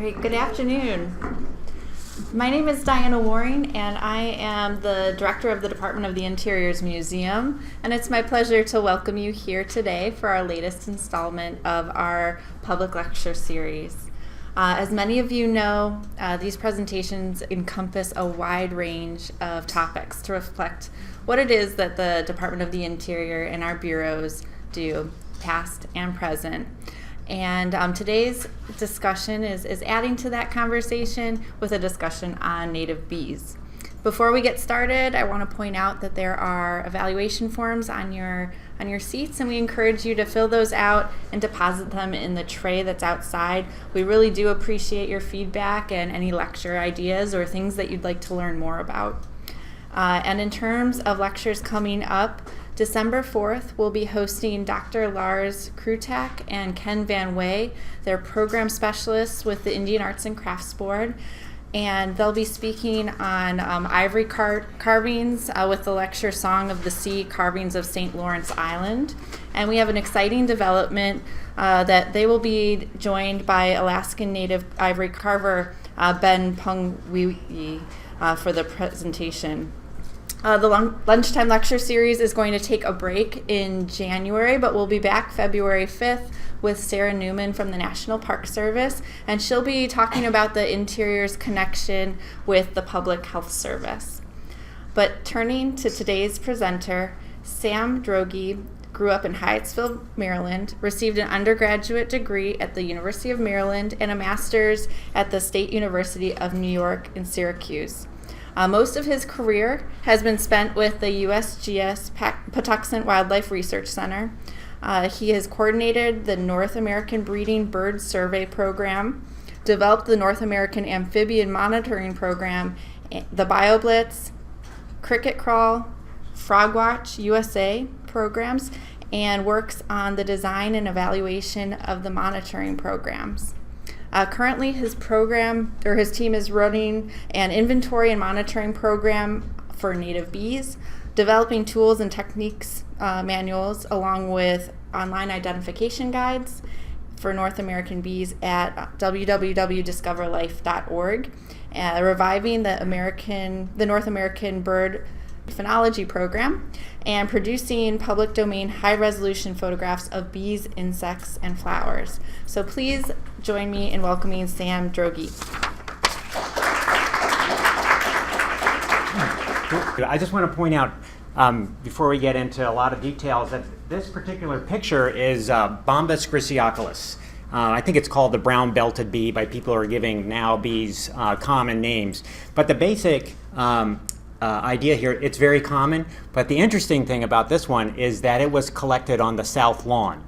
Great, good afternoon. My name is Diana Waring, and I am the director of the Department of the Interior's Museum, and it's my pleasure to welcome you here today for our latest installment of our public lecture series. As many of you know, these presentations encompass a wide range of topics to reflect what it is that the Department of the Interior and our bureaus do, past and present. And today's discussion is adding to that conversation with a discussion on native bees. Before we get started, I want to point out that there are evaluation forms on your seats, and we encourage you to fill those out and deposit them in the tray that's outside. We really do appreciate your feedback and any lecture ideas or things that you'd like to learn more about. And in terms of lectures coming up, December 4th, we'll be hosting Dr. Lars Krutak and Ken Van Wey. They're program specialists with the Indian Arts and Crafts Board, and they'll be speaking on ivory carvings with the lecture Song of the Sea, Carvings of St. Lawrence Island. And we have an exciting development that they will be joined by Alaskan Native ivory carver Ben Pungwiwi for the presentation. The lunchtime lecture series is going to take a break in January, but we'll be back February 5th with Sarah Newman from the National Park Service, and she'll be talking about the Interior's connection with the Public Health Service. But turning to today's presenter, Sam Droege grew up in Hyattsville, Maryland, received an undergraduate degree at the University of Maryland and a master's at the State University of New York in Syracuse. Most of his career has been spent with the U.S.G.S. Patuxent Wildlife Research Center. He has coordinated the North American Breeding Bird Survey Program, developed the North American Amphibian Monitoring Program, the BioBlitz, Cricket Crawl, Frogwatch USA programs, and works on the design and evaluation of the monitoring programs. Currently, his team is running an inventory and monitoring program for native bees, developing tools and techniques manuals along with online identification guides for North American bees at www.discoverlife.org, reviving the North American Bird Phenology program, and producing public domain high-resolution photographs of bees, insects, and flowers. So please join me in welcoming Sam Droege. I just want to point out, before we get into a lot of details, that this particular picture is Bombus griseoculus. I think it's called the brown-belted bee by people who are giving now bees common names. But the basic idea here, it's very common, but the interesting thing about this one is that it was collected on the south lawn.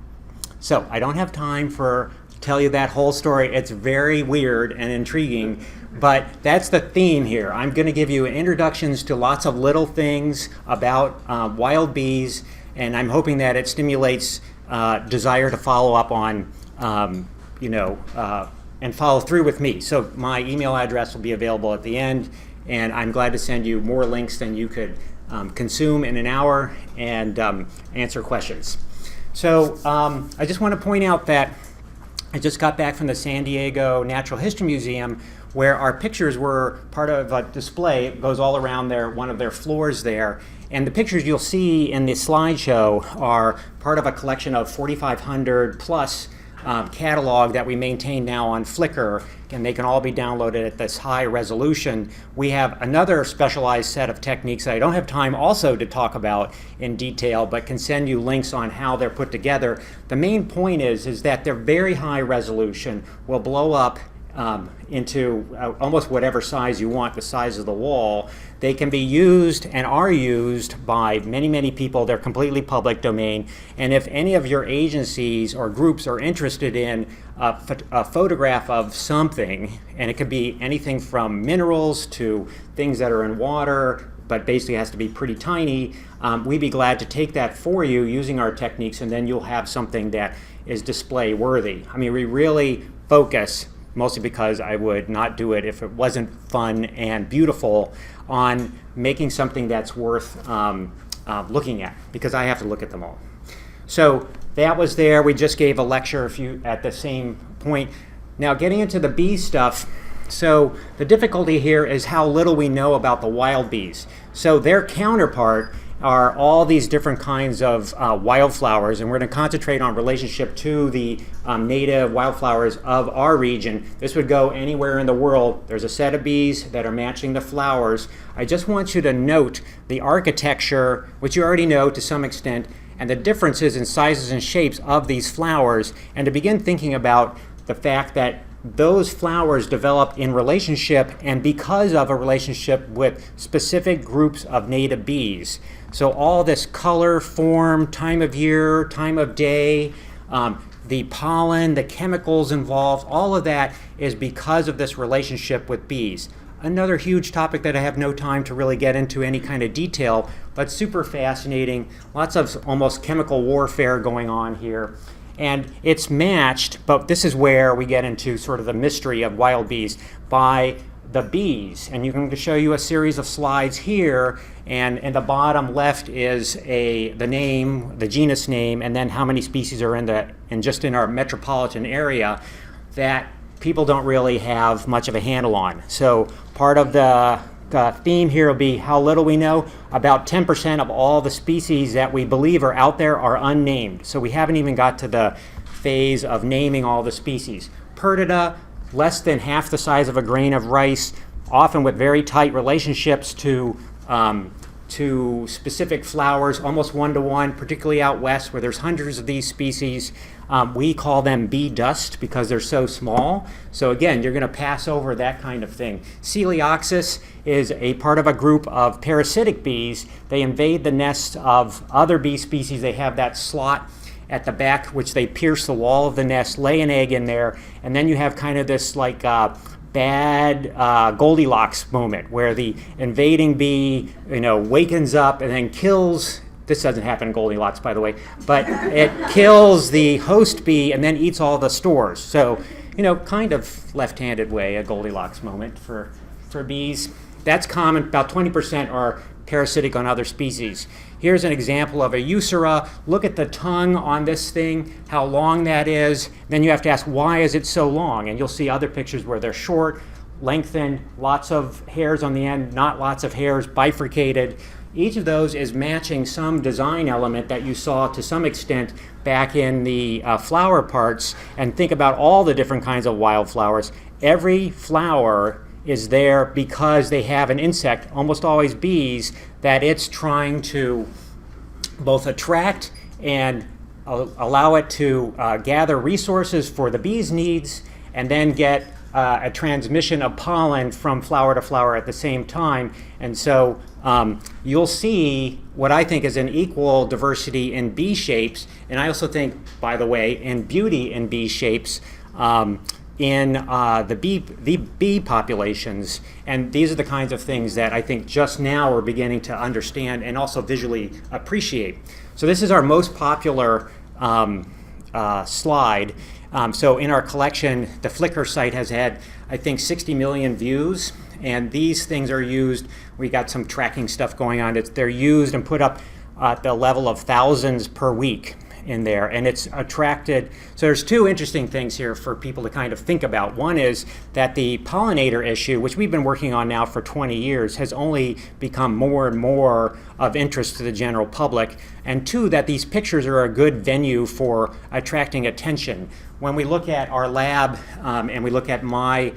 So I don't have time to tell you that whole story. It's very weird and intriguing, but that's the theme here. I'm going to give you introductions to lots of little things about wild bees, and I'm hoping that it stimulates desire to follow up on, and follow through with me. So my email address will be available at the end, and I'm glad to send you more links than you could consume in an hour and answer questions. So I just want to point out that I just got back from the San Diego Natural History Museum, where our pictures were part of a display. It goes all around one of their floors there. And the pictures you'll see in the slideshow are part of a collection of 4,500 plus catalog that we maintain now on Flickr, and they can all be downloaded at this high resolution. We have another specialized set of techniques that I don't have time also to talk about in detail, but can send you links on how they're put together. The main point is that they're very high resolution, will blow up into almost whatever size you want, the size of the wall. They can be used and are used by many, many people. They're completely public domain. And if any of your agencies or groups are interested in a photograph of something, and it could be anything from minerals to things that are in water, but basically has to be pretty tiny, we'd be glad to take that for you using our techniques, and then you'll have something that is display worthy. I mean, we really focus, mostly because I would not do it if it wasn't fun and beautiful, on making something that's worth looking at, because I have to look at them all. So that was there. We just gave a lecture at the same point. Now, getting into the bee stuff, so the difficulty here is how little we know about the wild bees. So their counterpart are all these different kinds of wildflowers, and we're going to concentrate on relationship to the native wildflowers of our region. This would go anywhere in the world. There's a set of bees that are matching the flowers. I just want you to note the architecture, which you already know to some extent, and the differences in sizes and shapes of these flowers, and to begin thinking about the fact that those flowers develop in relationship and because of a relationship with specific groups of native bees. So all this color, form, time of year, time of day, the pollen, the chemicals involved, all of that is because of this relationship with bees. Another huge topic that I have no time to really get into any kind of detail, but super fascinating. Lots of almost chemical warfare going on here. And it's matched, but this is where we get into sort of the mystery of wild bees, by the bees. And I'm going to show you a series of slides here, and in the bottom left is the name, the genus name, and then how many species are just in our metropolitan area that people don't really have much of a handle on. So part of the theme here will be how little we know. About 10% of all the species that we believe are out there are unnamed. So we haven't even got to the phase of naming all the species. Perdita, less than half the size of a grain of rice, often with very tight relationships to specific flowers, almost one-to-one, particularly out west where there's hundreds of these species. We call them bee dust because they're so small. So again, you're going to pass over that kind of thing. Coleoxys is a part of a group of parasitic bees. They invade the nests of other bee species. They have that slot at the back, which they pierce the wall of the nest, lay an egg in there, and then you have kind of this like bad Goldilocks moment where the invading bee, wakens up and then kills. This doesn't happen in Goldilocks, by the way, but it kills the host bee and then eats all the stores. So, kind of left-handed way, a Goldilocks moment for bees. That's common. About 20% are parasitic on other species. Here's an example of a Eucera. Look at the tongue on this thing, how long that is. Then you have to ask, why is it so long? And you'll see other pictures where they're short, lengthened, lots of hairs on the end, not lots of hairs, bifurcated. Each of those is matching some design element that you saw to some extent back in the flower parts. And think about all the different kinds of wildflowers. Every flower is there because they have an insect, almost always bees, that it's trying to both attract and allow it to gather resources for the bees' needs, and then get a transmission of pollen from flower to flower at the same time. And so you'll see what I think is an equal diversity in bee shapes, and I also think, by the way, in beauty in bee shapes, in the bee populations. And these are the kinds of things that I think just now we're beginning to understand and also visually appreciate. So this is our most popular slide. So in our collection, the Flickr site has had, I think, 60 million views. And these things are used, we got some tracking stuff going on. They're used and put up at the level of thousands per week in there, and it's attracted. So there's two interesting things here for people to kind of think about. One is that the pollinator issue, which we've been working on now for 20 years, has only become more and more of interest to the general public. And two, that these pictures are a good venue for attracting attention. When we look at our lab and we look at my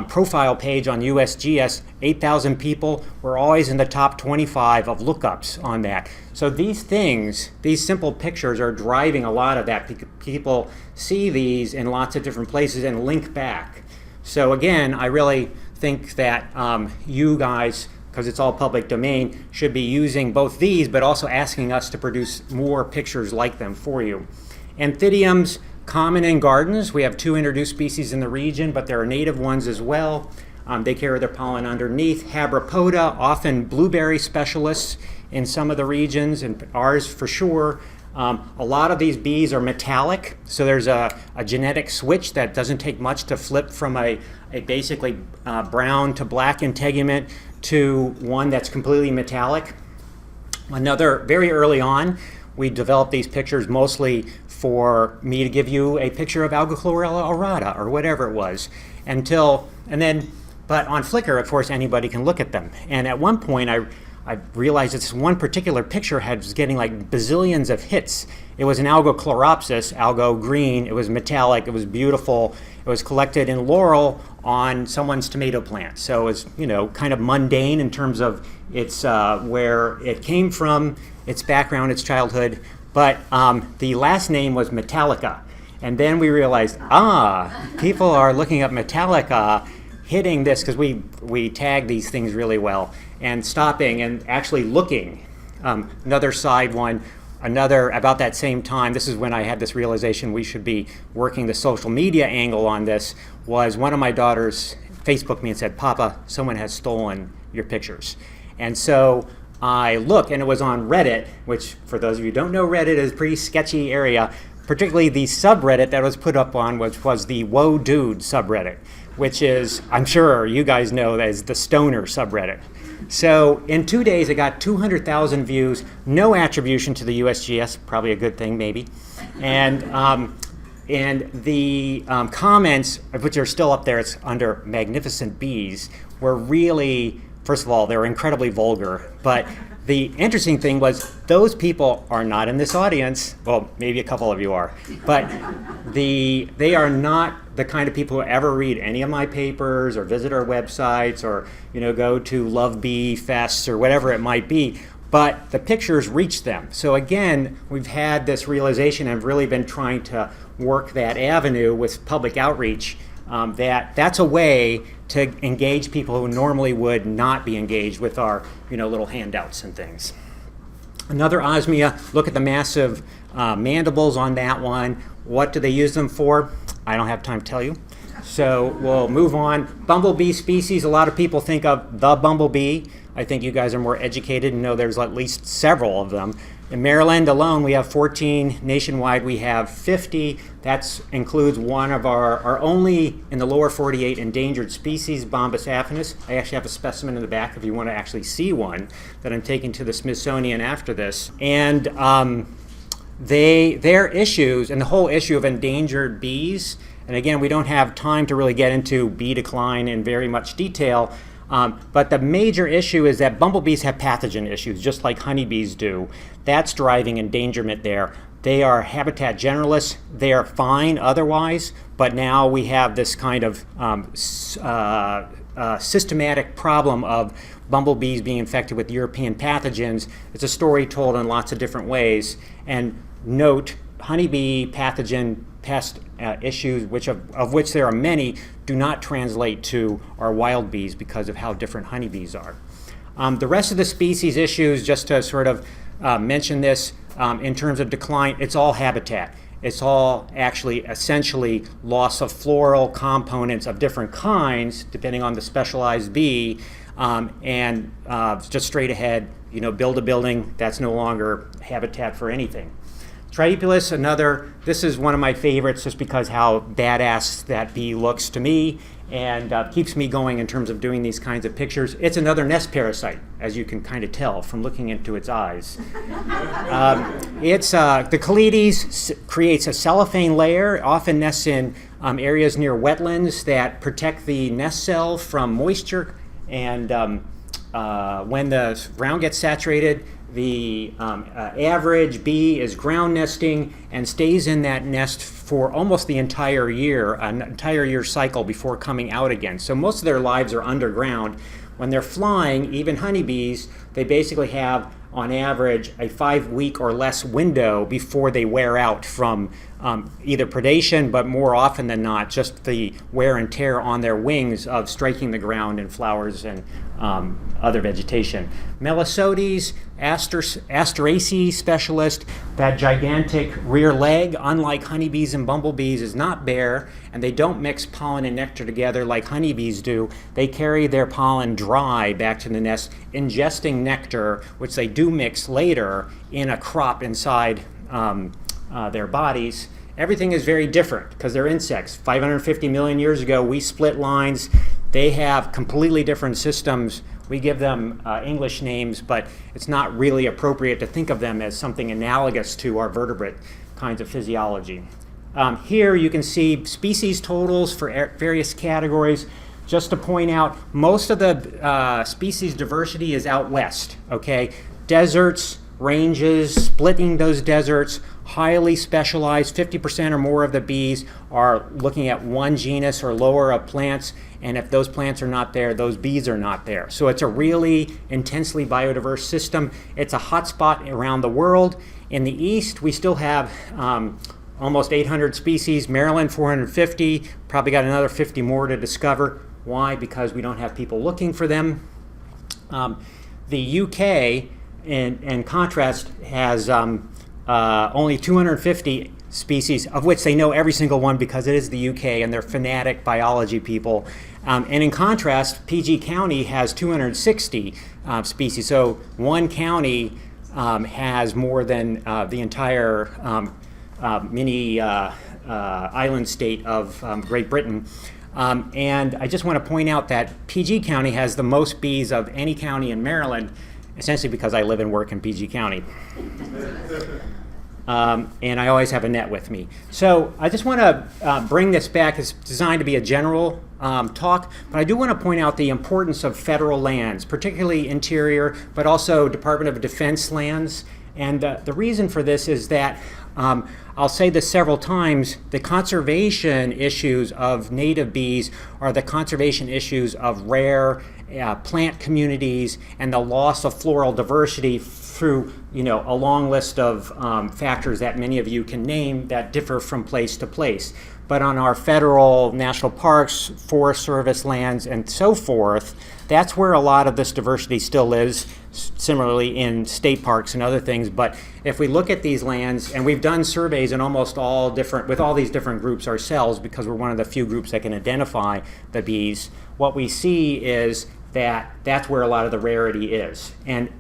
profile page on U.S.G.S, 8,000 people, we're always in the top 25 of lookups on that. So these things, these simple pictures are driving a lot of that. People see these in lots of different places and link back. So again, I really think that you guys, because it's all public domain, should be using both these, but also asking us to produce more pictures like them for you. Anthidiums, common in gardens. We have 2 introduced species in the region, but there are native ones as well. They carry their pollen underneath. Habropoda, often blueberry specialists in some of the regions, and ours for sure. A lot of these bees are metallic, so there's a genetic switch that doesn't take much to flip from a basically brown to black integument to one that's completely metallic. Another, very early on, we developed these pictures mostly for me to give you a picture of Alga chlorella aurata or whatever it was. But on Flickr, of course, anybody can look at them. And at one point, I realized that this one particular picture was getting like bazillions of hits. It was an Algochloropsis, algo green. It was metallic. It was beautiful. It was collected in Laurel on someone's tomato plant. So it was, kind of mundane in terms of its where it came from, its background, its childhood. But the last name was Metallica. And then we realized, people are looking up Metallica, hitting this, because we tag these things really well, and stopping and actually looking. Another side one, about that same time, this is when I had this realization we should be working the social media angle on this, was one of my daughters Facebooked me and said, "Papa, someone has stolen your pictures." And so I looked, and it was on Reddit, which, for those of you who don't know, Reddit is a pretty sketchy area, particularly the subreddit that was put up on, which was the Whoa Dude subreddit, which is, I'm sure you guys know, as the stoner subreddit. So in 2 days, it got 200,000 views, no attribution to the U.S.G.S., probably a good thing, maybe. And the comments, which are still up there, it's under Magnificent Bees, were really, first of all, they were incredibly vulgar. But the interesting thing was those people are not in this audience. Well, maybe a couple of you are. But they are not the kind of people who ever read any of my papers or visit our websites or go to Love Bee Fests or whatever it might be. But the pictures reach them. So again, we've had this realization. I've really been trying to work that avenue with public outreach. That's a way to engage people who normally would not be engaged with our little handouts and things. Another osmia, look at the massive mandibles on that one. What do they use them for? I don't have time to tell you. So we'll move on. Bumblebee species, a lot of people think of the bumblebee. I think you guys are more educated and know there's at least several of them. In Maryland alone, we have 14. Nationwide, we have 50. That includes one of our only in the lower 48 endangered species, Bombus affinis. I actually have a specimen in the back if you want to actually see one that I'm taking to the Smithsonian after this. And their issues, and the whole issue of endangered bees, and again, we don't have time to really get into bee decline in very much detail, but the major issue is that bumblebees have pathogen issues, just like honeybees do. That's driving endangerment there. They are habitat generalists. They are fine otherwise, but now we have this kind of systematic problem of bumblebees being infected with European pathogens. It's a story told in lots of different ways. And note, honeybee pathogen pest issues, of which there are many, do not translate to our wild bees because of how different honeybees are. The rest of the species issues, just to sort of mention this, in terms of decline, it's all habitat. It's all actually essentially loss of floral components of different kinds, depending on the specialized bee, and just straight ahead, build a building, that's no longer habitat for anything. Trioculus, this is one of my favorites just because how badass that bee looks to me and keeps me going in terms of doing these kinds of pictures. It's another nest parasite, as you can kind of tell from looking into its eyes. The Calides creates a cellophane layer, often nests in areas near wetlands that protect the nest cell from moisture, and when the ground gets saturated, the average bee is ground nesting and stays in that nest for almost the entire year, an entire year cycle before coming out again. So most of their lives are underground. When they're flying, even honeybees, they basically have, on average, a 5-week or less window before they wear out from either predation, but more often than not, just the wear and tear on their wings of striking the ground in flowers and other vegetation. Melisodes, Asteraceae specialist, that gigantic rear leg, unlike honeybees and bumblebees, is not bare, and they don't mix pollen and nectar together like honeybees do. They carry their pollen dry back to the nest, ingesting nectar, which they do mix later in a crop inside their bodies. Everything is very different because they're insects. 550 million years ago, we split lines. They have completely different systems We give them English names, but it's not really appropriate to think of them as something analogous to our vertebrate kinds of physiology. Here you can see species totals for various categories. Just to point out, most of the species diversity is out west, okay? Deserts, ranges, splitting those deserts, highly specialized, 50% or more of the bees are looking at one genus or lower of plants, and if those plants are not there, those bees are not there. So it's a really intensely biodiverse system. It's a hotspot around the world. In the east, we still have almost 800 species, Maryland 450, probably got another 50 more to discover. Why? Because we don't have people looking for them. The UK, in contrast, has only 250 species, of which they know every single one because it is the UK and they're fanatic biology people. And in contrast, PG County has 260 species. So one county has more than the entire mini island state of Great Britain. And I just want to point out that PG County has the most bees of any county in Maryland, essentially because I live and work in PG County. And I always have a net with me. So I just want to bring this back. It's designed to be a general talk, but I do want to point out the importance of federal lands, particularly interior, but also Department of Defense lands. And the reason for this is that, I'll say this several times, the conservation issues of native bees are the conservation issues of rare plant communities and the loss of floral diversity through a long list of factors that many of you can name that differ from place to place. But on our federal national parks, Forest Service lands, and so forth, that's where a lot of this diversity still is, similarly in state parks and other things. But if we look at these lands, and we've done surveys in almost all these different groups ourselves because we're one of the few groups that can identify the bees, what we see is that that's where a lot of the rarity is. And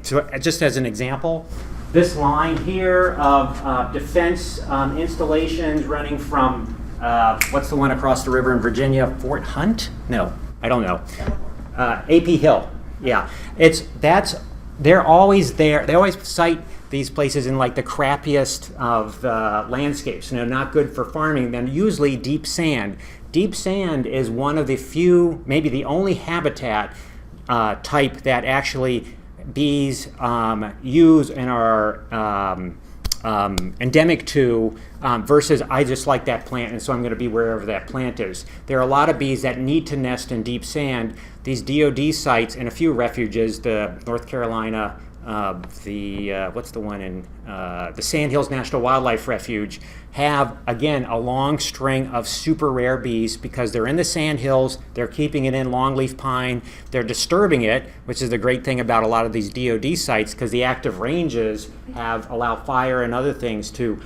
so just as an example, this line here of defense installations running from, what's the one across the river in Virginia, Fort Hunt? No, I don't know. AP Hill, yeah. They're always there. They always cite these places in like the crappiest of landscapes, not good for farming. Then usually deep sand. Deep sand is one of the few, maybe the only habitat type that actually bees use and are endemic to versus I just like that plant and so I'm going to be wherever that plant is. There are a lot of bees that need to nest in deep sand. These DoD sites and a few refuges, the North Carolina, what's the one in the Sandhills National Wildlife Refuge, have again a long string of super rare bees because they're in the sandhills, they're keeping it in longleaf pine, they're disturbing it, which is the great thing about a lot of these DoD sites because the active ranges allow fire and other things to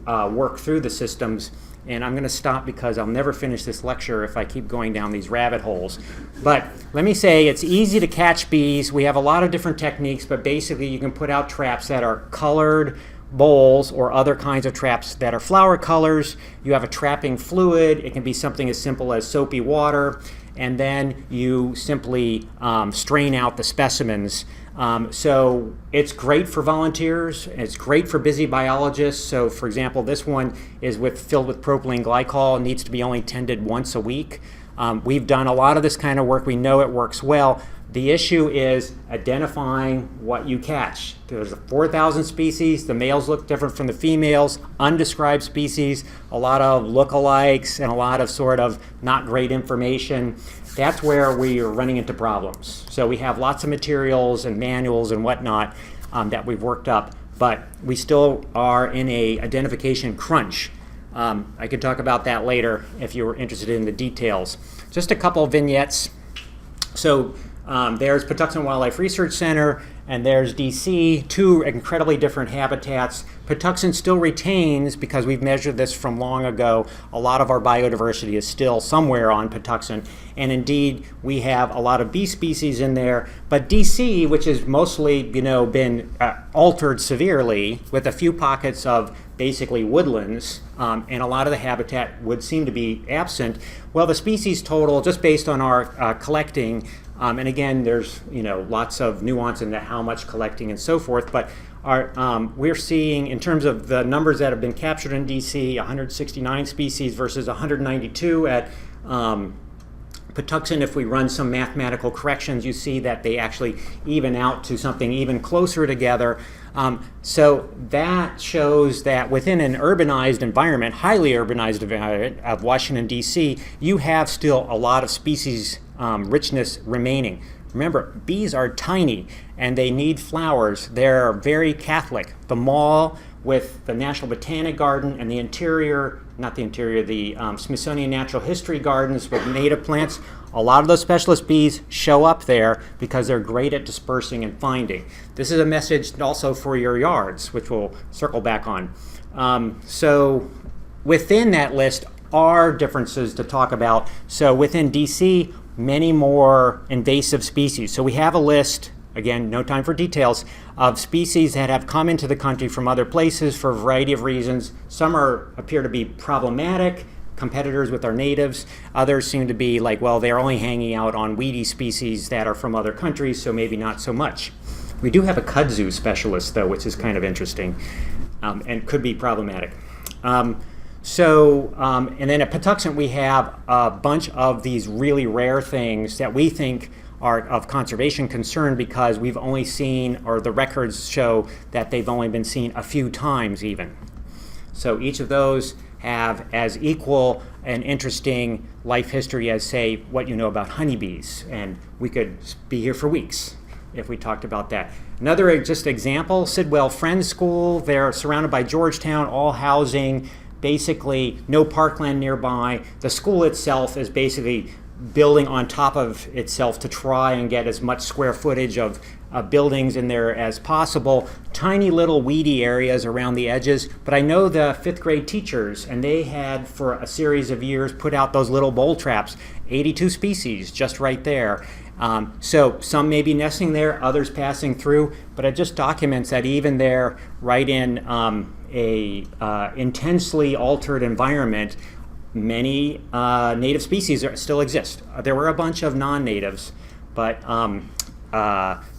work through the systems. And I'm going to stop because I'll never finish this lecture if I keep going down these rabbit holes. But let me say it's easy to catch bees. We have a lot of different techniques, but basically you can put out traps that are colored bowls or other kinds of traps that are flower colors. You have a trapping fluid. It can be something as simple as soapy water. And then you simply strain out the specimens. So it's great for volunteers. It's great for busy biologists. So for example, this one is filled with propylene glycol and needs to be only tended once a week. We've done a lot of this kind of work. We know it works well. The issue is identifying what you catch. There's 4,000 species. The males look different from the females. Undescribed species, a lot of lookalikes and a lot of sort of not great information. That's where we are running into problems. So we have lots of materials and manuals and whatnot that we've worked up, but we still are in a identification crunch. I could talk about that later if you were interested in the details. Just a couple of vignettes. So there's Patuxent Wildlife Research Center, and there's DC, two incredibly different habitats. Patuxent still retains, because we've measured this from long ago, a lot of our biodiversity is still somewhere on Patuxent. And indeed, we have a lot of bee species in there. But DC, which has mostly been altered severely, with a few pockets of basically woodlands, and a lot of the habitat would seem to be absent. Well, the species total, just based on our collecting, And again, there's lots of nuance into how much collecting and so forth. But we're seeing, in terms of the numbers that have been captured in DC, 169 species versus 192 at Patuxent. If we run some mathematical corrections, you see that they actually even out to something even closer together. So that shows that within an urbanized environment, highly urbanized environment of Washington, D.C., you have still a lot of species richness remaining. Remember, bees are tiny and they need flowers. They're very Catholic. The mall with the National Botanic Garden and the Smithsonian Natural History Gardens with native plants, a lot of those specialist bees show up there because they're great at dispersing and finding. This is a message also for your yards, which we'll circle back on. So within that list are differences to talk about. So within DC, many more invasive species. So we have a list, again, no time for details, of species that have come into the country from other places for a variety of reasons. Some appear to be problematic, competitors with our natives. Others seem to be like, well, they're only hanging out on weedy species that are from other countries, so maybe not so much. We do have a kudzu specialist, though, which is kind of interesting and could be problematic. And then at Patuxent, we have a bunch of these really rare things that we think are of conservation concern because we've only seen, or the records show that they've only been seen a few times even. So each of those have as equal an interesting life history as, say, what you know about honeybees. And we could be here for weeks if we talked about that. Another just example, Sidwell Friends School. They're surrounded by Georgetown, all housing, basically no parkland nearby. The school itself is basically building on top of itself to try and get as much square footage of buildings in there as possible. Tiny little weedy areas around the edges, but I know the 5th grade teachers, and they had for a series of years put out those little bowl traps, 82 species just right there. So some may be nesting there, others passing through, but it just documents that even there, right in a intensely altered environment, many native species still exist. There were a bunch of non-natives, but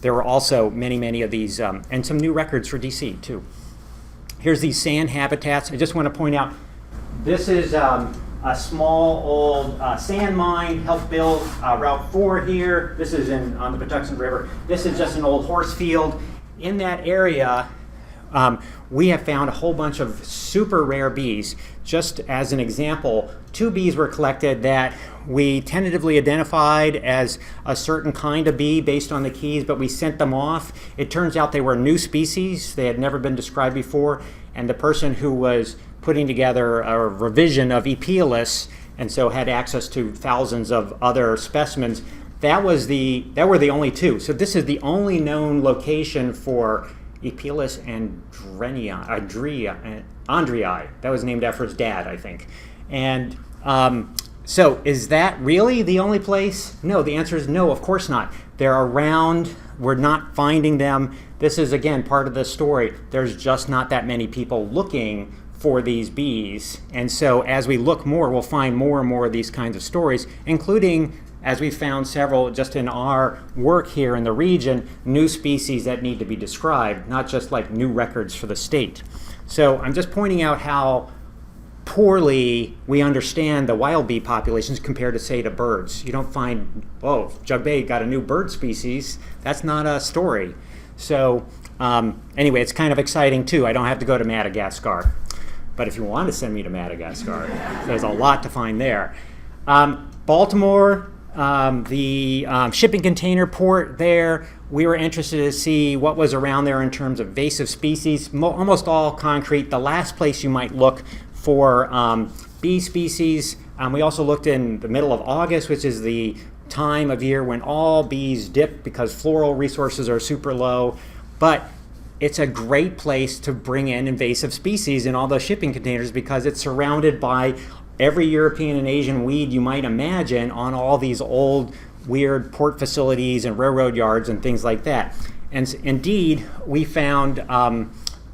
there were also many of these, and some new records for DC too. Here's these sand habitats. I just want to point out, this is a small old sand mine, helped build Route 4 here. This is on the Patuxent River. This is just an old horse field. In that area, we have found a whole bunch of super rare bees. Just as an example, 2 bees were collected that we tentatively identified as a certain kind of bee based on the keys, but we sent them off. It turns out they were new species. They had never been described before, and the person who was putting together a revision of Epeolus, and so had access to thousands of other specimens, that were the only 2. So this is the only known location for Epeolus andrii. That was named after his dad, I think. And so is that really the only place? No, the answer is no, of course not. They're around. We're not finding them. This is, again, part of the story. There's just not that many people looking for these bees. And so as we look more, we'll find more and more of these kinds of stories, including, as we found several just in our work here in the region, new species that need to be described, not just like new records for the state. So I'm just pointing out how poorly we understand the wild bee populations compared to, say, to birds. You don't find, oh, Jug Bay got a new bird species. That's not a story. So anyway, it's kind of exciting too. I don't have to go to Madagascar. But if you want to send me to Madagascar, there's a lot to find there. Baltimore, the shipping container port there, we were interested to see what was around there in terms of invasive species, almost all concrete. The last place you might look for bee species. We also looked in the middle of August, which is the time of year when all bees dip because floral resources are super low. But it's a great place to bring in invasive species in all those shipping containers because it's surrounded by every European and Asian weed you might imagine on all these old weird port facilities and railroad yards and things like that. And indeed, we found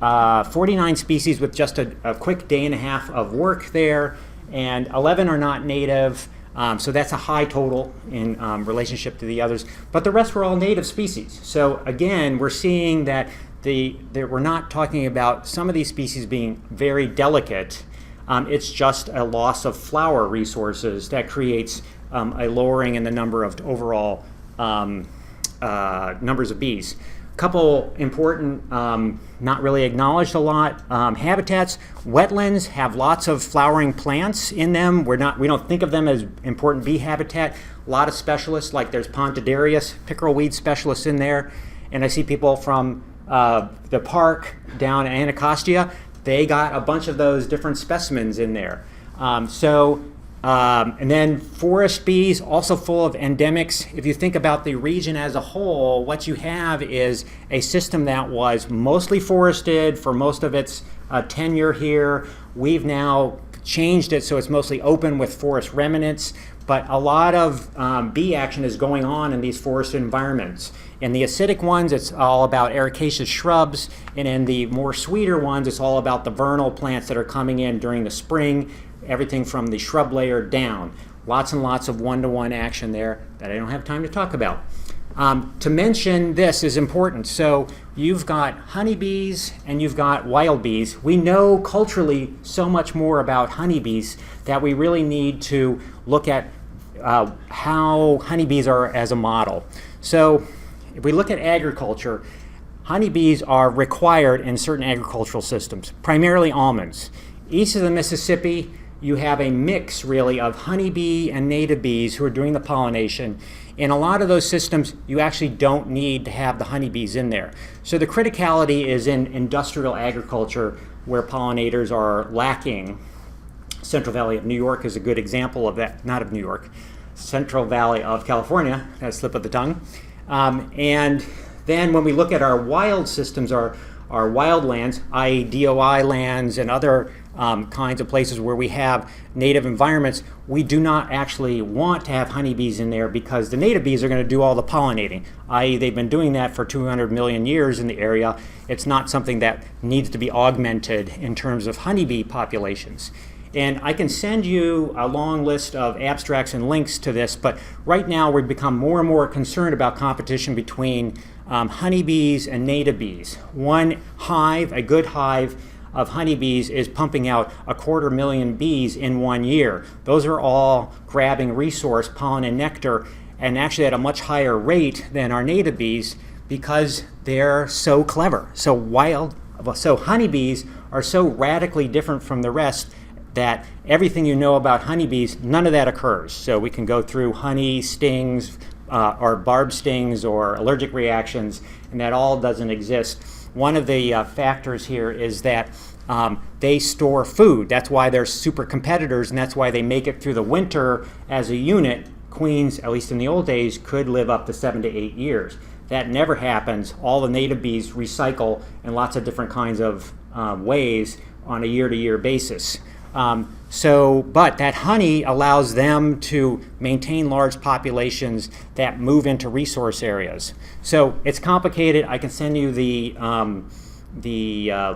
49 species with just a quick day and a half of work there, and 11 are not native. So that's a high total in relationship to the others. But the rest were all native species. So again, we're seeing that we're not talking about some of these species being very delicate. It's just a loss of flower resources that creates a lowering in the number of overall numbers of bees. Couple important, not really acknowledged a lot, habitats. Wetlands have lots of flowering plants in them. We don't think of them as important bee habitat. A lot of specialists, like there's Pontedarius, pickerel weed specialists in there. And I see people from the park down in Anacostia. They got a bunch of those different specimens in there. And then forest bees, also full of endemics. If you think about the region as a whole, what you have is a system that was mostly forested for most of its tenure here. We've now changed it so it's mostly open with forest remnants, but a lot of bee action is going on in these forested environments. In the acidic ones, it's all about ericaceous shrubs, and in the more sweeter ones, it's all about the vernal plants that are coming in during the spring. Everything from the shrub layer down. Lots and lots of one-to-one action there that I don't have time to talk about. To mention this is important. So you've got honeybees and you've got wild bees. We know culturally so much more about honeybees that we really need to look at how honeybees are as a model. So if we look at agriculture, honeybees are required in certain agricultural systems, primarily almonds. East of the Mississippi, you have a mix really of honeybee and native bees who are doing the pollination. In a lot of those systems, you actually don't need to have the honeybees in there. So the criticality is in industrial agriculture where pollinators are lacking. Central Valley of New York is a good example of that, not of New York, Central Valley of California, that slip of the tongue. And then when we look at our wild systems, our wild lands, i.e. DOI lands and other kinds of places where we have native environments, we do not actually want to have honeybees in there because the native bees are going to do all the pollinating, i.e. they've been doing that for 200 million years in the area. It's not something that needs to be augmented in terms of honeybee populations. And I can send you a long list of abstracts and links to this, but right now we've become more and more concerned about competition between honeybees and native bees. One hive, a good hive of honeybees, is pumping out 250,000 bees in 1 year. Those are all grabbing resource, pollen and nectar, and actually at a much higher rate than our native bees because they're so clever. So honeybees are so radically different from the rest that everything you know about honeybees, none of that occurs. So we can go through honey stings or barb stings or allergic reactions, and that all doesn't exist. One of the factors here is that they store food. That's why they're super competitors, and that's why they make it through the winter as a unit. Queens, at least in the old days, could live up to 7 to 8 years. That never happens. All the native bees recycle in lots of different kinds of ways on a year-to-year basis. But that honey allows them to maintain large populations that move into resource areas. So it's complicated. I can send you the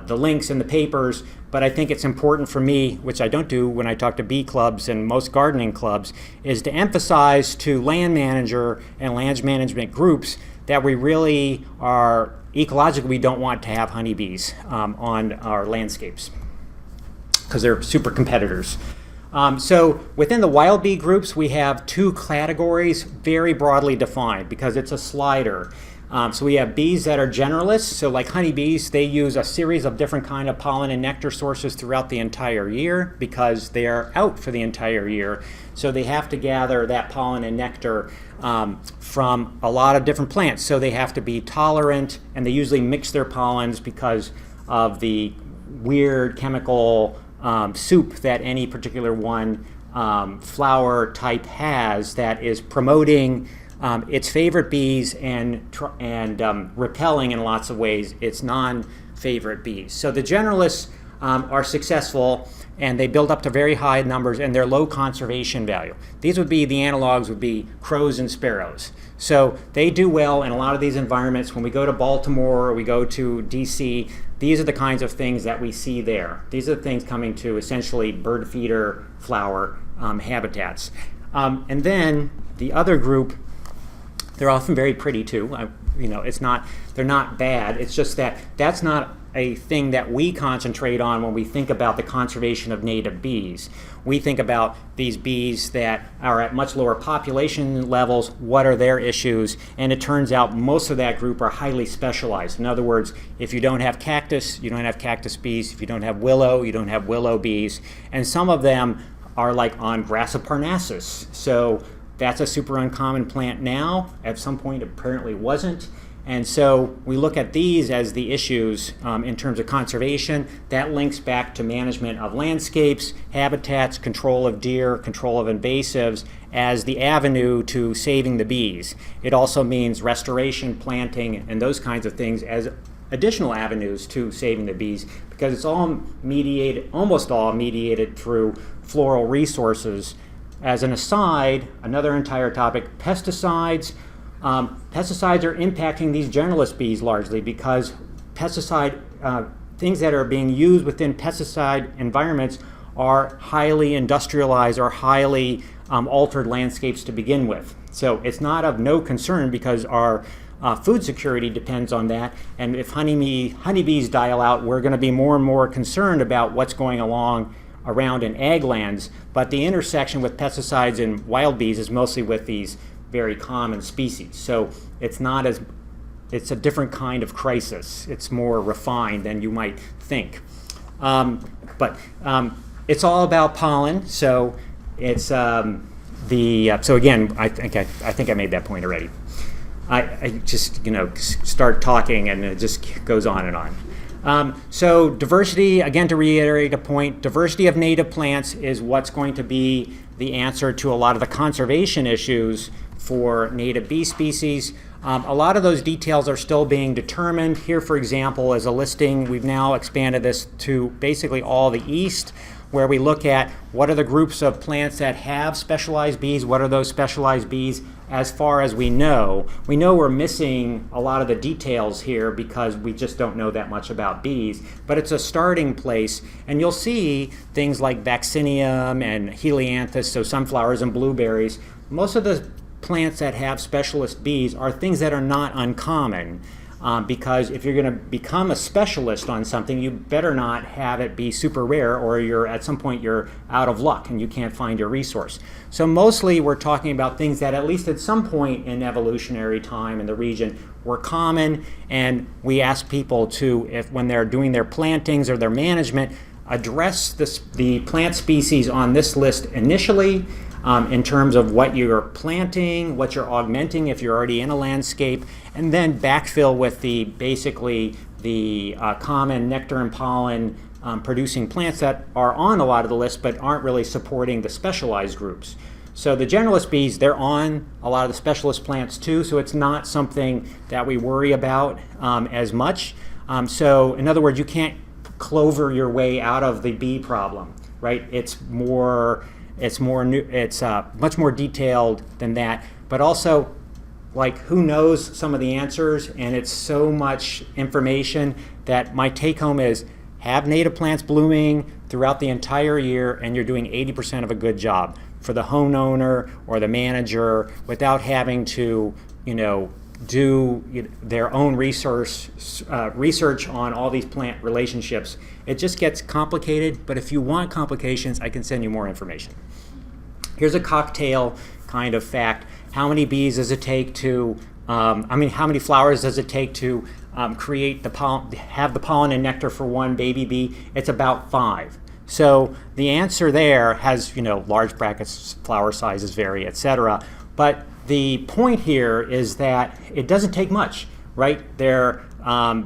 links and the papers, but I think it's important for me, which I don't do when I talk to bee clubs and most gardening clubs, is to emphasize to land manager and land management groups that we really are ecologically, we don't want to have honeybees on our landscapes, because they're super competitors. So within the wild bee groups, we have 2 categories very broadly defined because it's a slider. So we have bees that are generalists. So like honeybees, they use a series of different kind of pollen and nectar sources throughout the entire year because they are out for the entire year. So they have to gather that pollen and nectar from a lot of different plants. So they have to be tolerant, and they usually mix their pollens because of the weird chemical soup that any particular one flower type has that is promoting its favorite bees and repelling in lots of ways its non-favorite bees. So the generalists are successful, and they build up to very high numbers, and they're low conservation value. These would be, the analogs would be crows and sparrows. So they do well in a lot of these environments. When we go to Baltimore or we go to DC, these are the kinds of things that we see there. These are the things coming to essentially bird feeder flower habitats. And then the other group, they're often very pretty too. They're not bad. It's just that that's not a thing that we concentrate on when we think about the conservation of native bees. We think about these bees that are at much lower population levels, what are their issues, and it turns out most of that group are highly specialized. In other words, if you don't have cactus, you don't have cactus bees. If you don't have willow, you don't have willow bees. And some of them are like on Grassa parnassus. So that's a super uncommon plant now. At some point, it apparently wasn't. And so we look at these as the issues in terms of conservation. That links back to management of landscapes, habitats, control of deer, control of invasives as the avenue to saving the bees. It also means restoration, planting, and those kinds of things as additional avenues to saving the bees, because it's all mediated, almost all mediated through floral resources. As an aside, another entire topic, pesticides. Pesticides are impacting these generalist bees largely because things that are being used within pesticide environments are highly industrialized or highly altered landscapes to begin with. So it's not of no concern because our food security depends on that. And if honeybees dial out, we're going to be more and more concerned about what's going along around in ag lands. But the intersection with pesticides and wild bees is mostly with these very common species. So it's a different kind of crisis. It's more refined than you might think. But it's all about pollen. So it's so again, I think I made that point already. I just start talking and it just goes on and on. So diversity, again, to reiterate a point, diversity of native plants is what's going to be the answer to a lot of the conservation issues for native bee species. A lot of those details are still being determined. Here, for example, is a listing. We've now expanded this to basically all the east, where we look at what are the groups of plants that have specialized bees, what are those specialized bees as far as we know. We know we're missing a lot of the details here because we just don't know that much about bees, but it's a starting place, and you'll see things like vaccinium and helianthus, so sunflowers and blueberries. Most of the plants that have specialist bees are things that are not uncommon. Because if you're going to become a specialist on something, you better not have it be super rare, or at some point you're out of luck and you can't find your resource. So mostly we're talking about things that at least at some point in evolutionary time in the region were common, and we ask people to, when they're doing their plantings or their management, address the plant species on this list initially, in terms of what you're planting, what you're augmenting if you're already in a landscape, and then backfill with the common nectar and pollen producing plants that are on a lot of the list but aren't really supporting the specialized groups. So the generalist bees, they're on a lot of the specialist plants too, so it's not something that we worry about as much. So in other words, you can't clover your way out of the bee problem, right? It's much more detailed than that, but also, like, who knows some of the answers, and it's so much information that my take home is have native plants blooming throughout the entire year and you're doing 80% of a good job for the homeowner or the manager without having to do their own research on all these plant relationships. It just gets complicated, but if you want complications, I can send you more information. Here's a cocktail kind of fact. How many bees does it take to, how many flowers does it take to create the pollen, have the pollen and nectar for one baby bee? It's about 5. So the answer there has, large brackets, flower sizes vary, etc. But the point here is that it doesn't take much, right? They're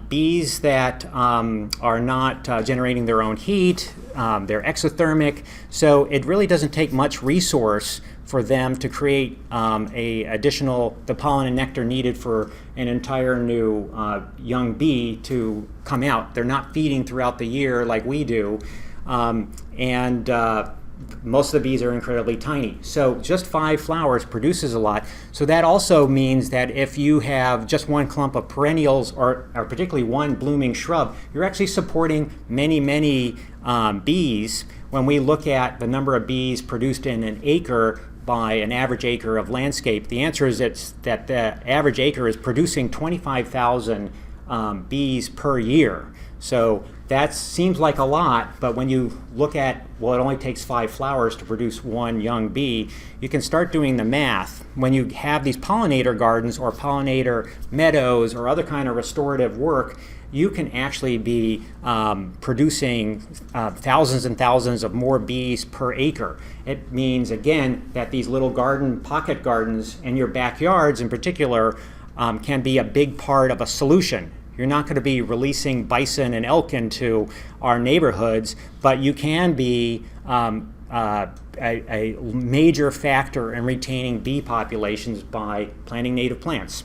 bees that are not generating their own heat, they're exothermic, so it really doesn't take much resource for them to create the pollen and nectar needed for an entire new young bee to come out. They're not feeding throughout the year like we do, and most of the bees are incredibly tiny. So just 5 flowers produces a lot. So that also means that if you have just one clump of perennials or particularly one blooming shrub, you're actually supporting many, many bees. When we look at the number of bees produced in an acre, by an average acre of landscape, the answer is that the average acre is producing 25,000 bees per year. So that seems like a lot, but when you look at, well, it only takes 5 flowers to produce 1 young bee, you can start doing the math. When you have these pollinator gardens or pollinator meadows or other kind of restorative work, you can actually be producing thousands and thousands of more bees per acre. It means, again, that these little pocket gardens in your backyards in particular can be a big part of a solution. You're not going to be releasing bison and elk into our neighborhoods, but you can be a major factor in retaining bee populations by planting native plants.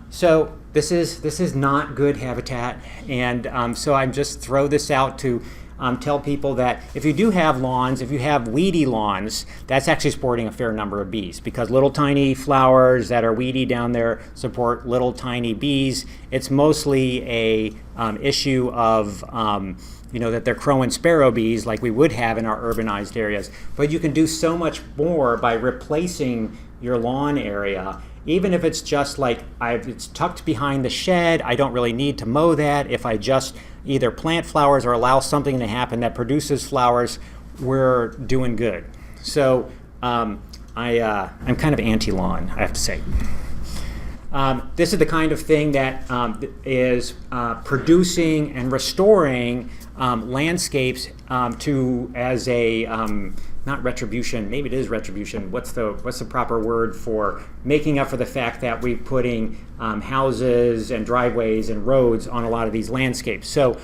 So this is not good habitat, and so I just throw this out to tell people that if you do have lawns, if you have weedy lawns, that's actually supporting a fair number of bees, because little tiny flowers that are weedy down there support little tiny bees. It's mostly a issue of that they're crow and sparrow bees like we would have in our urbanized areas. But you can do so much more by replacing your lawn area. Even if it's just like it's tucked behind the shed, I don't really need to mow that. If I just either plant flowers or allow something to happen that produces flowers, we're doing good. So I'm kind of anti-lawn, I have to say. This is the kind of thing that is producing and restoring landscapes as a not retribution, maybe it is retribution. What's the proper word for making up for the fact that we're putting houses and driveways and roads on a lot of these landscapes? So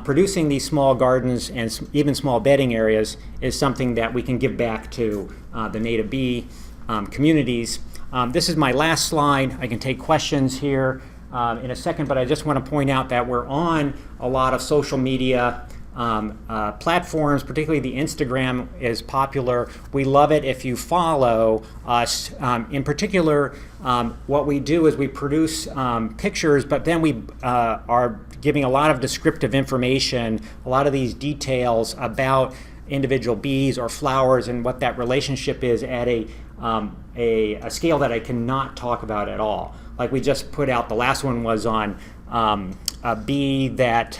producing these small gardens and even small bedding areas is something that we can give back to the native bee communities. This is my last slide. I can take questions here in a second, but I just want to point out that we're on a lot of social media platforms, particularly the Instagram is popular. We love it if you follow us. In particular, what we do is we produce pictures, but then we are giving a lot of descriptive information, a lot of these details about individual bees or flowers and what that relationship is at a scale that I cannot talk about at all. Like we just put out, the last one was on a bee that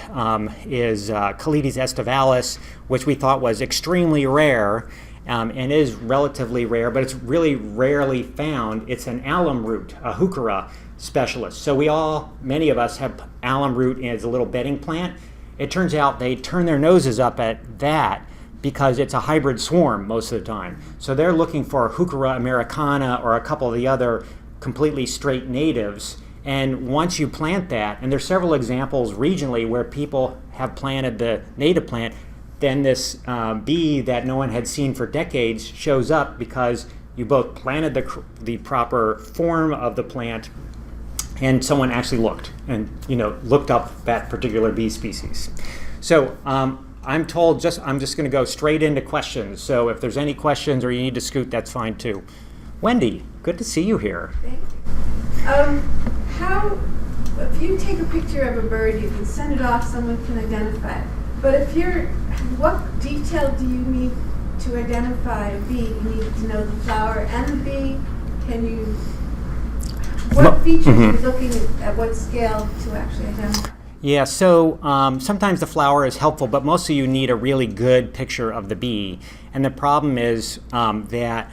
is Calides estivalis, which we thought was extremely rare and is relatively rare, but it's really rarely found. It's an alum root, a heuchera specialist. So many of us have alum root as a little bedding plant. It turns out they turn their noses up at that because it's a hybrid swarm most of the time. So they're looking for Heuchera americana or a couple of the other completely straight natives. And once you plant that, and there's several examples regionally where people have planted the native plant, then this bee that no one had seen for decades shows up because you both planted the proper form of the plant and someone actually looked up that particular bee species. So I'm told I'm just going to go straight into questions. So if there's any questions or you need to scoot, that's fine too. Wendy, good to see you here. Thank you. If you take a picture of a bird, you can send it off, someone can identify it. But what detail do you need to identify a bee? You need to know the flower and the bee. What features are you looking at what scale to actually identify? Yeah, so sometimes the flower is helpful, but mostly you need a really good picture of the bee. And the problem is that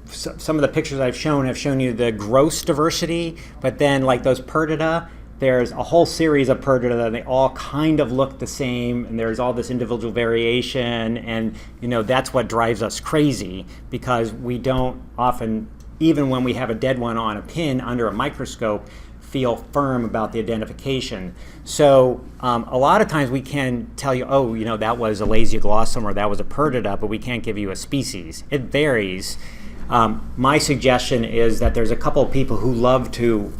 some of the pictures I've shown have shown you the gross diversity, but then like those Perdita, there's a whole series of Perdita and they all kind of look the same, and there's all this individual variation, and that's what drives us crazy, because we don't often, even when we have a dead one on a pin under a microscope, feel firm about the identification. So a lot of times we can tell you, that was a Lasioglossum or that was a Perdita, but we can't give you a species. It varies. My suggestion is that there's a couple of people who love to,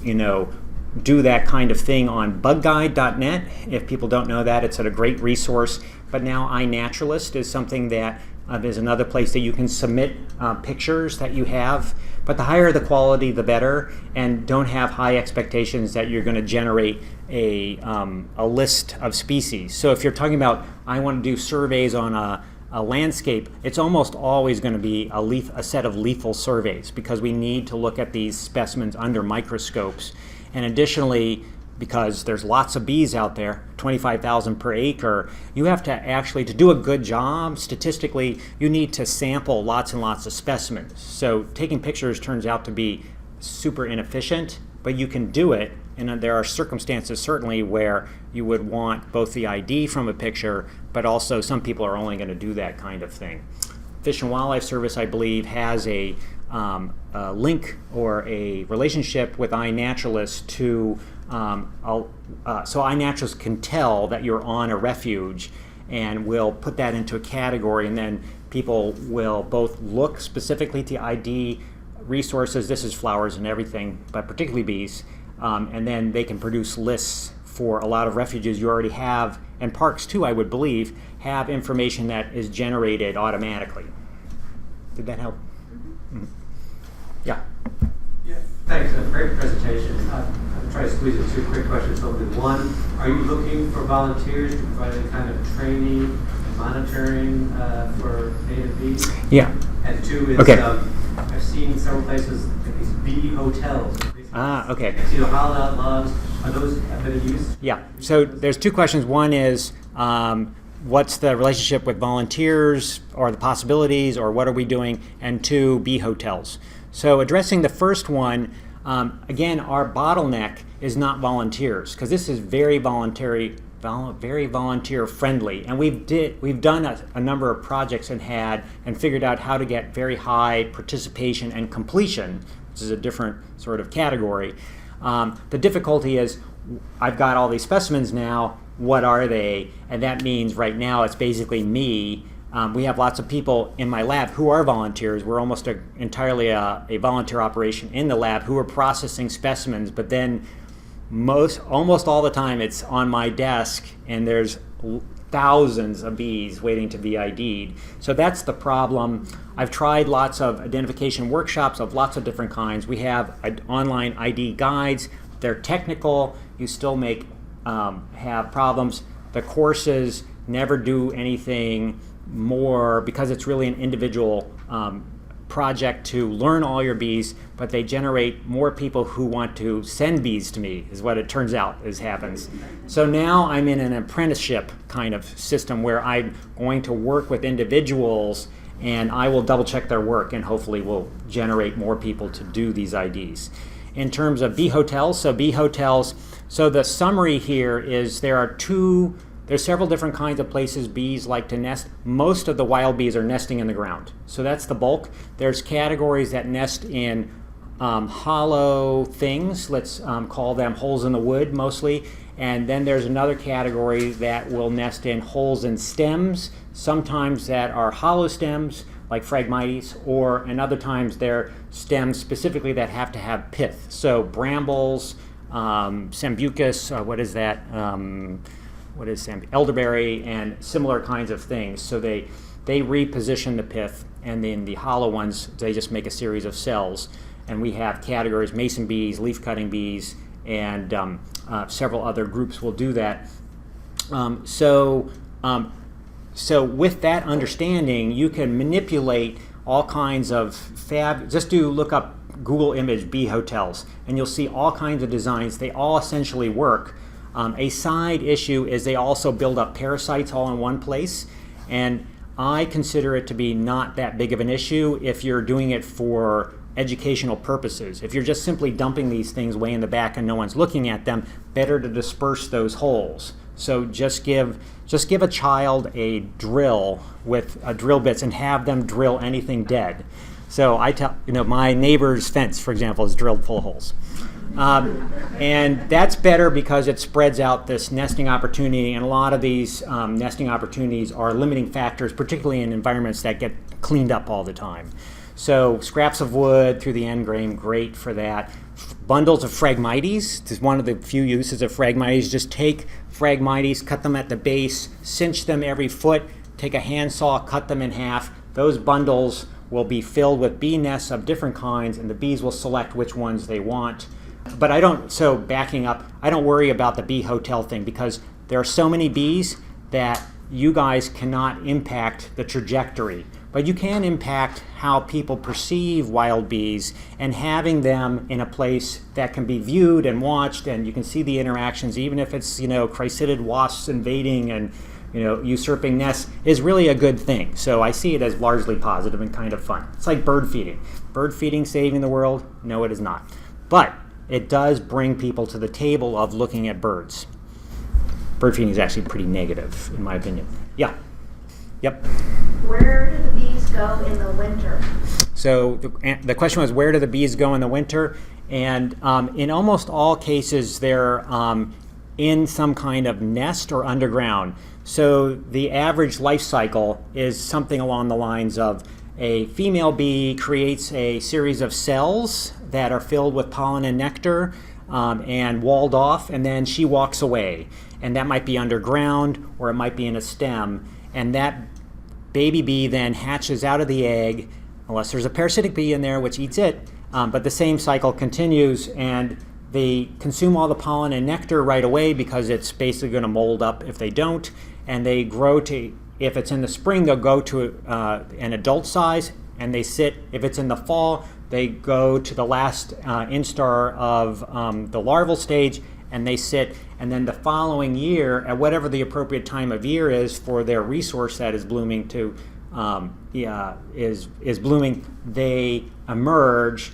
do that kind of thing on bugguide.net. If people don't know that, it's a great resource. But now iNaturalist is something that is another place that you can submit pictures that you have. But the higher the quality, the better, and don't have high expectations that you're going to generate a list of species. So if you're talking about, I want to do surveys on a landscape, it's almost always going to be a set of lethal surveys, because we need to look at these specimens under microscopes. And additionally, because there's lots of bees out there, 25,000 per acre, you have to actually, to do a good job statistically, you need to sample lots and lots of specimens. So taking pictures turns out to be super inefficient, but you can do it. And there are circumstances certainly where you would want both the ID from a picture, but also some people are only going to do that kind of thing. Fish and Wildlife Service, I believe, has a link or a relationship with iNaturalist to so iNaturalist can tell that you're on a refuge and will put that into a category, and then people will both look specifically to ID resources. This is flowers and everything, but particularly bees. And then they can produce lists for a lot of refuges you already have, and parks too, I would believe, have information that is generated automatically. Did that help? Mm-hmm. Yeah. Yeah, thanks. A great presentation. I'll try to squeeze in two quick questions. Hopefully, one, are you looking for volunteers to provide any kind of training and monitoring for native bees? Yeah. And two is, okay. I've seen several places like these bee hotels. Okay. I see the hollowed out logs. Are those have been used? Yeah. So there's two questions. One is, what's the relationship with volunteers, or the possibilities, or what are we doing? And two, bee hotels. So addressing the first one, again, our bottleneck is not volunteers, because this is very volunteer friendly, and we've done a number of projects and figured out how to get very high participation and completion, which is a different sort of category. The difficulty is, I've got all these specimens now. What are they? And that means right now it's basically me. We have lots of people in my lab who are volunteers. We're almost entirely a volunteer operation in the lab who are processing specimens, but then almost all the time it's on my desk and there's thousands of bees waiting to be ID'd. So that's the problem. I've tried lots of identification workshops of lots of different kinds. We have online ID guides. They're technical. You still have problems. The courses never do anything more, because it's really an individual project to learn all your bees, but they generate more people who want to send bees to me, is what it turns out happens. So now I'm in an apprenticeship kind of system where I'm going to work with individuals, and I will double check their work and hopefully will generate more people to do these IDs. In terms of bee hotels, so the summary here is there's several different kinds of places bees like to nest. Most of the wild bees are nesting in the ground. So that's the bulk. There's categories that nest in hollow things. Let's call them holes in the wood mostly. And then there's another category that will nest in holes in stems, sometimes that are hollow stems like Phragmites, and other times they're stems specifically that have to have pith. So brambles, sambucus, elderberry, and similar kinds of things. So they reposition the pith, and then the hollow ones, they just make a series of cells. And we have categories: mason bees, leaf-cutting bees, and several other groups will do that. So with that understanding, you can manipulate all kinds of just look up Google image bee hotels, and you'll see all kinds of designs. They all essentially work. A side issue is they also build up parasites all in one place, and I consider it to be not that big of an issue if you're doing it for educational purposes. If you're just simply dumping these things way in the back and no one's looking at them, better to disperse those holes. So just give a child a drill with drill bits and have them drill anything dead. So I tell, my neighbor's fence, for example, is drilled full of holes. And that's better because it spreads out this nesting opportunity, and a lot of these nesting opportunities are limiting factors, particularly in environments that get cleaned up all the time. So scraps of wood through the end grain, great for that. Bundles of Phragmites, this is one of the few uses of Phragmites. Just take Phragmites, cut them at the base, cinch them every foot, take a handsaw, cut them in half. Those bundles will be filled with bee nests of different kinds, and the bees will select which ones they want. But backing up, I don't worry about the bee hotel thing, because there are so many bees that you guys cannot impact the trajectory, but you can impact how people perceive wild bees, and having them in a place that can be viewed and watched, and you can see the interactions, even if it's, chrysidid wasps invading and, usurping nests, is really a good thing. So I see it as largely positive and kind of fun. It's like bird feeding. Bird feeding saving the world? No, it is not. But it does bring people to the table of looking at birds. Bird feeding is actually pretty negative, in my opinion. Yeah. Yep. Where do the bees go in the winter? So the question was, where do the bees go in the winter? And in almost all cases, they're in some kind of nest or underground. So the average life cycle is something along the lines of a female bee creates a series of cells that are filled with pollen and nectar and walled off, and then she walks away. And that might be underground or it might be in a stem. And that baby bee then hatches out of the egg, unless there's a parasitic bee in there which eats it, but the same cycle continues, and they consume all the pollen and nectar right away because it's basically going to mold up if they don't, and they grow to, if it's in the spring, they'll go to an adult size, and they sit, if it's in the fall, they go to the last instar of the larval stage, and they sit, and then the following year, at whatever the appropriate time of year is for their resource that is blooming to is blooming, they emerge,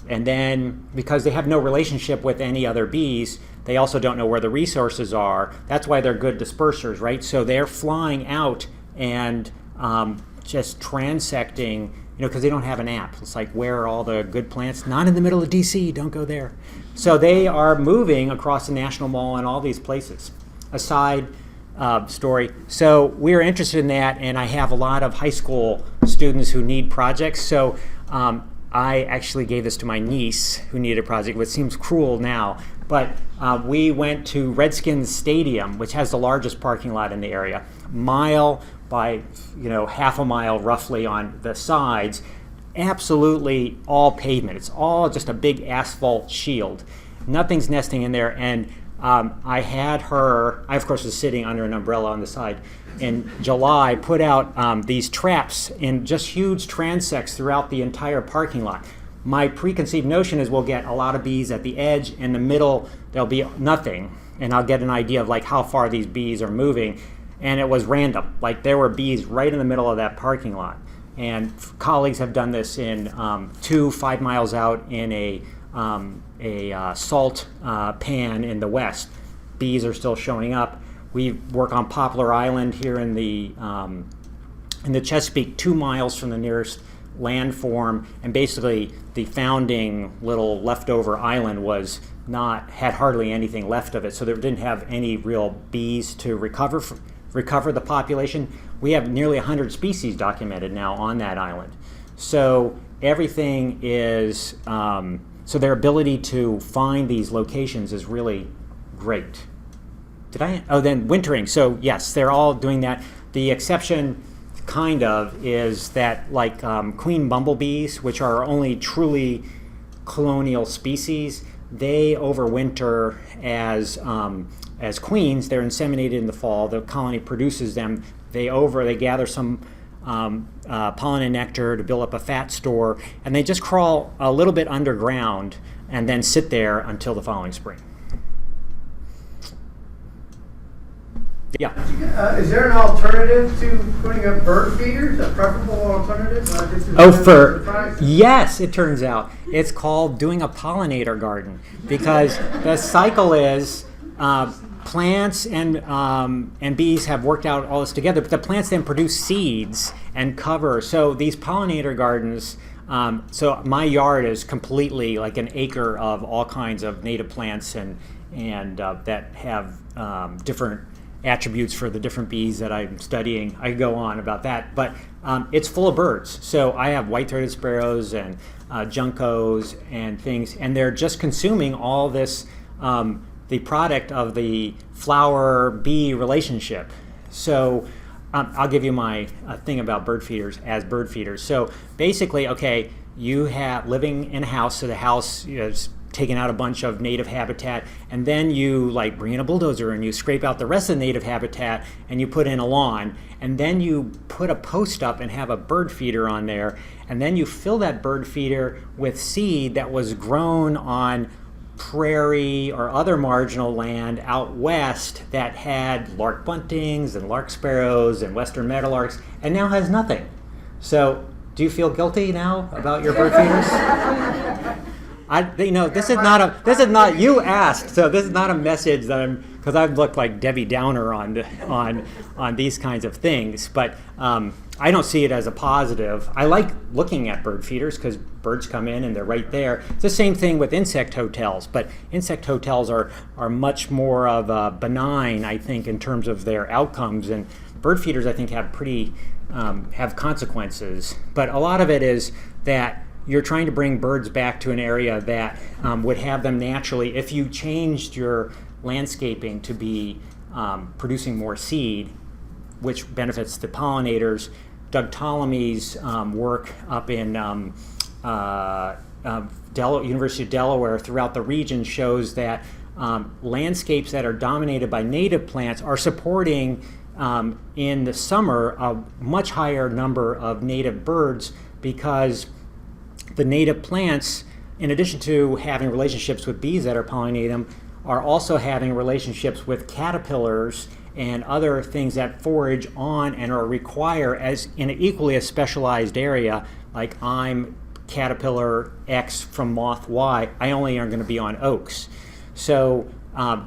and then because they have no relationship with any other bees, they also don't know where the resources are. That's why they're good dispersers, right? So they're flying out and just transecting, because they don't have an app. It's like, where are all the good plants? Not in the middle of DC, don't go there. So they are moving across the National Mall and all these places. A side story. So we're interested in that, and I have a lot of high school students who need projects. So I actually gave this to my niece who needed a project, which seems cruel now. But we went to Redskins Stadium, which has the largest parking lot in the area, mile by half a mile roughly on the sides, absolutely all pavement. It's all just a big asphalt shield. Nothing's nesting in there. And I had her, I of course was sitting under an umbrella on the side, in July put out these traps in just huge transects throughout the entire parking lot. My preconceived notion is we'll get a lot of bees at the edge. In the middle, there'll be nothing. And I'll get an idea of like how far these bees are moving. And it was random. Like there were bees right in the middle of that parking lot. And colleagues have done this in 5 miles out in a salt pan in the west. Bees are still showing up. We work on Poplar Island here in the Chesapeake, 2 miles from the nearest landform, and basically the founding little leftover island had hardly anything left of it, so there didn't have any real bees to recover the population. We have nearly 100 species documented now on that island. So everything is, so their ability to find these locations is really great. Then wintering. So yes, they're all doing that. The exception kind of is that like queen bumblebees, which are only truly colonial species, they overwinter as queens. They're inseminated in the fall. The colony produces them. They gather some pollen and nectar to build up a fat store, and they just crawl a little bit underground and then sit there until the following spring. Yeah. Is there an alternative to putting up bird feeders? A preferable alternative? Yes, it turns out it's called doing a pollinator garden, because the cycle is plants and bees have worked out all this together, but the plants then produce seeds and cover. So these pollinator gardens. So my yard is completely like an acre of all kinds of native plants and that have different attributes for the different bees that I'm studying. I go on about that, but it's full of birds. So I have white-throated sparrows and juncos and things, and they're just consuming all this, the product of the flower-bee relationship. So I'll give you my thing about bird feeders as bird feeders. So basically, okay, you have living in a house, so the house is taken out a bunch of native habitat, and then you like bring in a bulldozer and you scrape out the rest of the native habitat and you put in a lawn, and then you put a post up and have a bird feeder on there, and then you fill that bird feeder with seed that was grown on prairie or other marginal land out west that had lark buntings and lark sparrows and western meadowlarks, and now has nothing. So do you feel guilty now about your bird feeders? This is not you asked, so this is not a message that because I've looked like Debbie Downer on these kinds of things, but I don't see it as a positive. I like looking at bird feeders because birds come in and they're right there. It's the same thing with insect hotels, but insect hotels are much more of a benign, I think, in terms of their outcomes, and bird feeders, I think, have consequences. But a lot of it is that you're trying to bring birds back to an area that would have them naturally. If you changed your landscaping to be producing more seed, which benefits the pollinators. Doug Ptolemy's work up in University of Delaware throughout the region shows that landscapes that are dominated by native plants are supporting in the summer a much higher number of native birds, because the native plants, in addition to having relationships with bees that are pollinating them, are also having relationships with caterpillars and other things that forage on and or require, as in an equally as specialized area, like I'm caterpillar X from moth Y, I only are going to be on oaks. So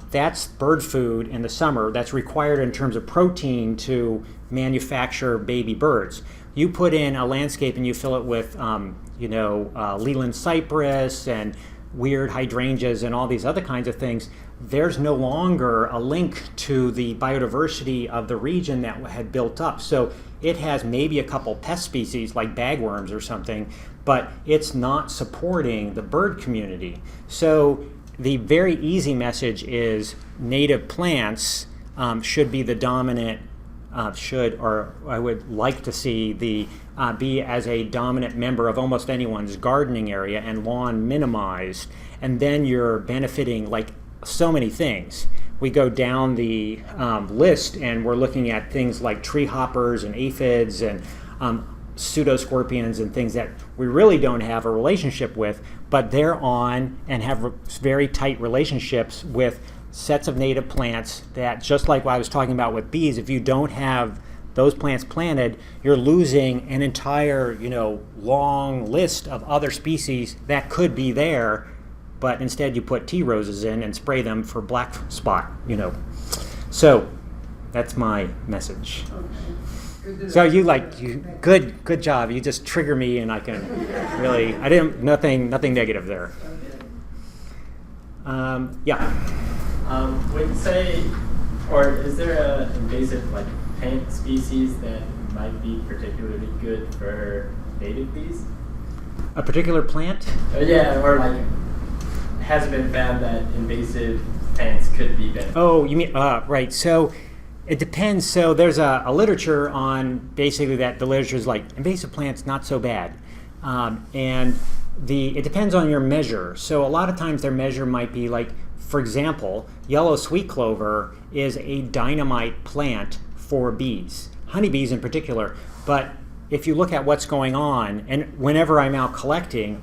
that's bird food in the summer that's required in terms of protein to manufacture baby birds. You put in a landscape and you fill it with Leland cypress and weird hydrangeas and all these other kinds of things, there's no longer a link to the biodiversity of the region that had built up. So it has maybe a couple pest species like bagworms or something, but it's not supporting the bird community. So the very easy message is native plants should be the dominant, I would like to see the be as a dominant member of almost anyone's gardening area, and lawn minimized, and then you're benefiting like so many things. We go down the list and we're looking at things like tree hoppers and aphids and pseudoscorpions and things that we really don't have a relationship with, but they're on and have very tight relationships with sets of native plants that, just like what I was talking about with bees, if you don't have those plants planted, you're losing an entire, long list of other species that could be there, but instead you put tea roses in and spray them for black spot, So that's my message. So good job. You just trigger me, and I can really, nothing negative there. Would you say, or is there an invasive plant species that might be particularly good for native bees? A particular plant? Or has it been found that invasive plants could be beneficial? Oh, you mean, right. So it depends. So there's a literature on basically that the literature is like invasive plants not so bad. And it depends on your measure. So a lot of times their measure might be like, for example, yellow sweet clover is a dynamite plant for bees, honeybees in particular. But if you look at what's going on, and whenever I'm out collecting,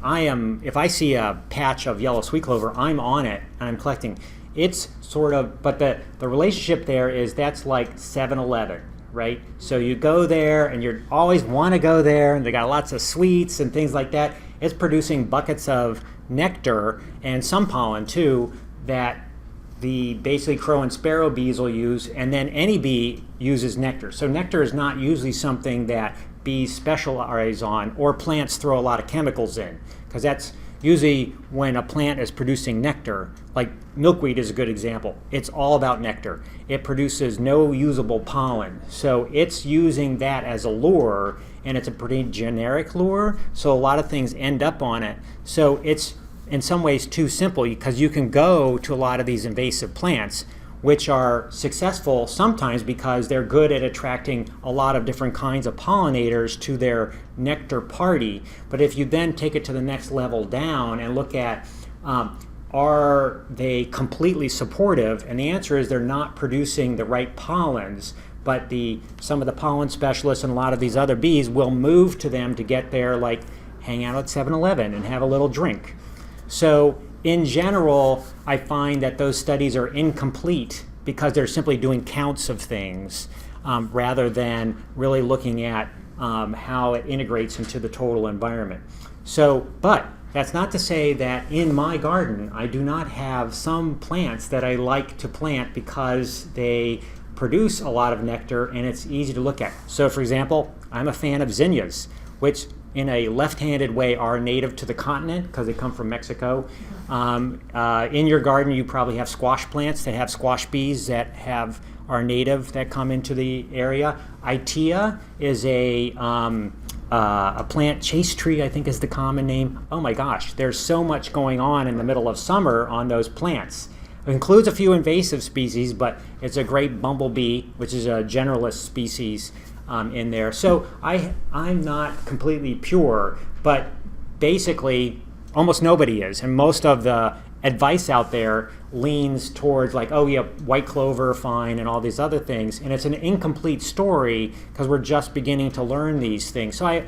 if I see a patch of yellow sweet clover, I'm on it and I'm collecting. It's sort of, but the relationship there is that's like 7-Eleven, right? So you go there and you always want to go there, and they got lots of sweets and things like that. It's producing buckets of nectar and some pollen too that the basically crow and sparrow bees will use, and then any bee uses nectar. So nectar is not usually something that bees specialize on, or plants throw a lot of chemicals in, because that's usually when a plant is producing nectar. Like milkweed is a good example. It's all about nectar. It produces no usable pollen. So it's using that as a lure, and it's a pretty generic lure, so a lot of things end up on it. So it's in some ways too simple, because you can go to a lot of these invasive plants, which are successful sometimes because they're good at attracting a lot of different kinds of pollinators to their nectar party. But if you then take it to the next level down and look at are they completely supportive? And the answer is they're not producing the right pollens, but some of the pollen specialists and a lot of these other bees will move to them to get there, like hang out at 7-Eleven and have a little drink. So in general, I find that those studies are incomplete because they're simply doing counts of things rather than really looking at how it integrates into the total environment. So, but that's not to say that in my garden I do not have some plants that I like to plant because they produce a lot of nectar and it's easy to look at. So for example, I'm a fan of zinnias, which in a left-handed way are native to the continent because they come from Mexico. In your garden you probably have squash plants that have squash bees that are native that come into the area. Itea is a plant chase tree, I think is the common name. Oh my gosh, there's so much going on in the middle of summer on those plants. It includes a few invasive species, but it's a great bumblebee, which is a generalist species in there. So I'm not completely pure, but basically almost nobody is. And most of the advice out there leans towards like, oh yeah, white clover, fine, and all these other things. And it's an incomplete story because we're just beginning to learn these things. So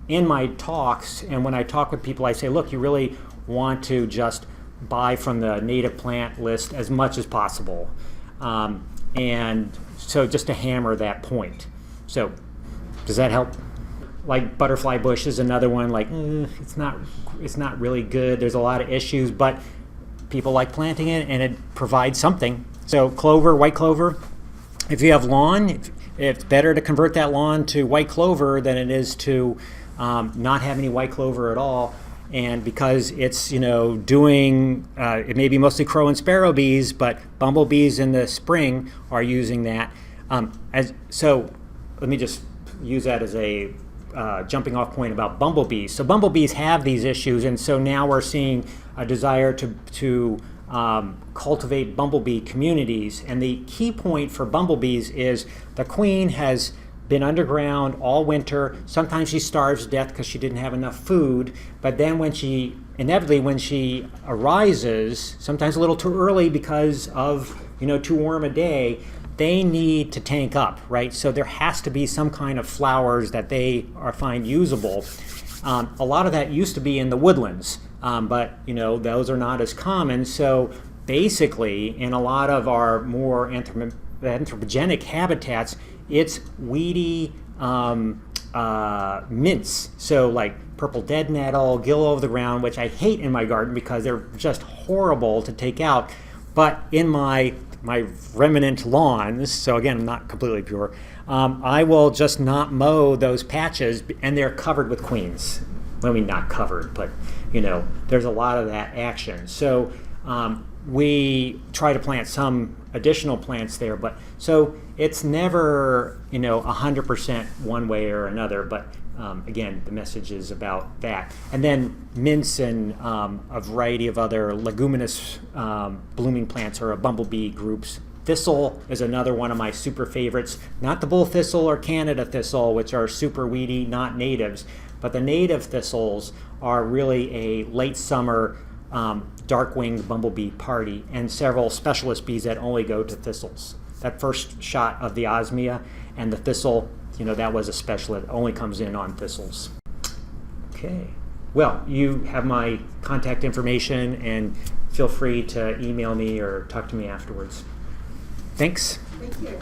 in my talks and when I talk with people, I say, look, you really want to just buy from the native plant list as much as possible. And so just to hammer that point. So does that help? Like butterfly bush is another one, like it's not really good. There's a lot of issues, but people like planting it and it provides something. So clover, white clover, if you have lawn, it's better to convert that lawn to white clover than it is to not have any white clover at all. And because it's, doing, it may be mostly crow and sparrow bees, but bumblebees in the spring are using that. So let me just use that as a jumping off point about bumblebees. So bumblebees have these issues, and so now we're seeing a desire to cultivate bumblebee communities. And the key point for bumblebees is the queen has been underground all winter. Sometimes she starves to death because she didn't have enough food. But then when she arises, sometimes a little too early because of too warm a day, they need to tank up, right? So there has to be some kind of flowers that they find usable. A lot of that used to be in the woodlands, but those are not as common. So basically, in a lot of our more anthropogenic habitats, it's weedy mints. So like purple dead nettle, gill over the ground, which I hate in my garden because they're just horrible to take out. But in my remnant lawns, so again, I'm not completely pure, I will just not mow those patches, and they're covered with queens. I mean, not covered, but there's a lot of that action. So we try to plant some additional plants there, but so it's never 100% one way or another, but again, the message is about that. And then mints and a variety of other leguminous blooming plants are bumblebee groups. Thistle is another one of my super favorites. Not the bull thistle or Canada thistle, which are super weedy, not natives, but the native thistles are really a late summer dark-winged bumblebee party, and several specialist bees that only go to thistles. That first shot of the osmia and the thistle, that was a specialist. It only comes in on thistles. Okay. Well, you have my contact information, and feel free to email me or talk to me afterwards. Thanks. Thank you.